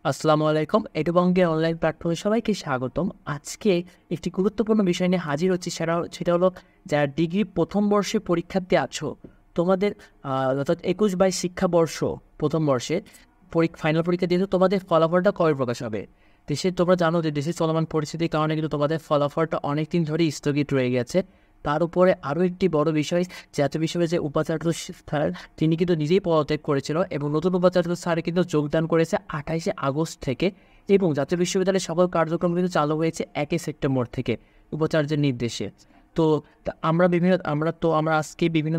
আসসালামু আলাইকুম। এডুবঙ্গের অনলাইন প্ল্যাটফর্মে সবাইকে স্বাগতম। আজকে একটি গুরুত্বপূর্ণ বিষয় নিয়ে হাজির হচ্ছি, সেটা হলো যারা ডিগ্রি প্রথম বর্ষে পরীক্ষার্থী আছো, তোমাদের অর্থাৎ 21-22 শিক্ষাবর্ষ প্রথম বর্ষে ফাইনাল পরীক্ষা দিয়েছো, তোমাদের ফলাফলটা কবে প্রকাশ হবে? তোমরা জানো যে দেশের চলমান পরিস্থিতির কারণে কিন্তু তোমাদের ফলাফলটা অনেক দিন ধরেই স্থগিত রয়ে গেছে। তার উপরে আরও একটি বড় বিষয়, জাতীয় বিশ্ববিদ্যালয়ের যে উপাচার্য স্যার, তিনি কিন্তু নিজেই পদত্যাগ করেছিল এবং নতুন উপাচার্য স্যার কিন্তু যোগদান করেছে 28শে আগস্ট থেকে, এবং জাতীয় বিশ্ববিদ্যালয়ের সকল কার্যক্রম কিন্তু চালু হয়েছে 1 সেপ্টেম্বর থেকে উপাচার্যের নির্দেশে। তো আমরা আজকে বিভিন্ন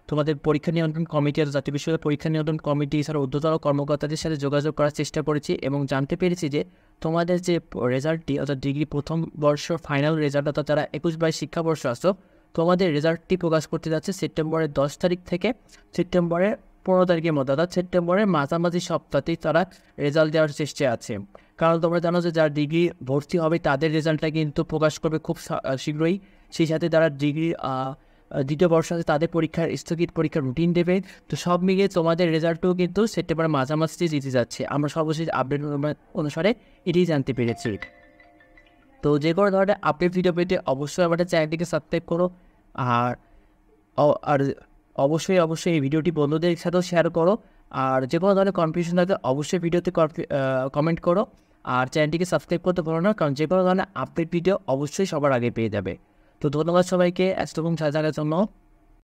তোমাদের পরীক্ষা নিয়ন্ত্রণ কমিটি আর জাতীয় বিশ্ববিদ্যালয় পরীক্ষা নিয়ন্ত্রণ কমিটি এছাড়া ঊর্ধ্বতন কর্মকর্তাদের সাথে যোগাযোগ করার চেষ্টা করেছি এবং জানতে পেরেছি যে তোমাদের যে রেজাল্টটি অর্থাৎ ডিগ্রি প্রথম বর্ষ ফাইনাল রেজাল্ট, অর্থাৎ যারা 21-22 শিক্ষাবর্ষ আসো, তোমাদের রেজাল্টটি প্রকাশ করতে যাচ্ছে সেপ্টেম্বরের 10 তারিখ থেকে সেপ্টেম্বরের 15 তারিখের মধ্যে, অর্থাৎ সেপ্টেম্বরের মাঝামাঝি সপ্তাহতেই তারা রেজাল্ট দেওয়ার চেষ্টায় আছে। কারণ তোমরা জানো যে যারা ডিগ্রি ভর্তি হবে তাদের রেজাল্টটা কিন্তু প্রকাশ করবে খুব শীঘ্রই। সেই সাথে যারা ডিগ্রি দ্বিতীয় বর্ষ আছে তাদের পরীক্ষার রুটিন দেবে। তো সব মিলিয়ে তোমাদের রেজাল্টও কিন্তু সেপ্টেম্বরের মাঝামাঝি দিতে যাচ্ছে। আমরা সর্বশেষ আপডেট অনুসারে এটাই জানতে পেরেছি। তো যে কোনো ধরনের আপডেট ভিডিও পেতে অবশ্যই আমাদের চ্যানেলটিকে সাবস্ক্রাইব করো, আর আর অবশ্যই এই ভিডিওটি বন্ধুদের সাথেও শেয়ার করো। আর যে কোনো ধরনের কনফিউশন থাকলে অবশ্যই ভিডিওতে কমেন্ট করো, আর চ্যানেলটিকে সাবস্ক্রাইব করতে পারো না, কারণ যে কোনো ধরনের আপডেট ভিডিও অবশ্যই সবার আগে পেয়ে যাবে। তো ধন্যবাদ সবাইকে এতক্ষণ সাথে থাকার জন্য।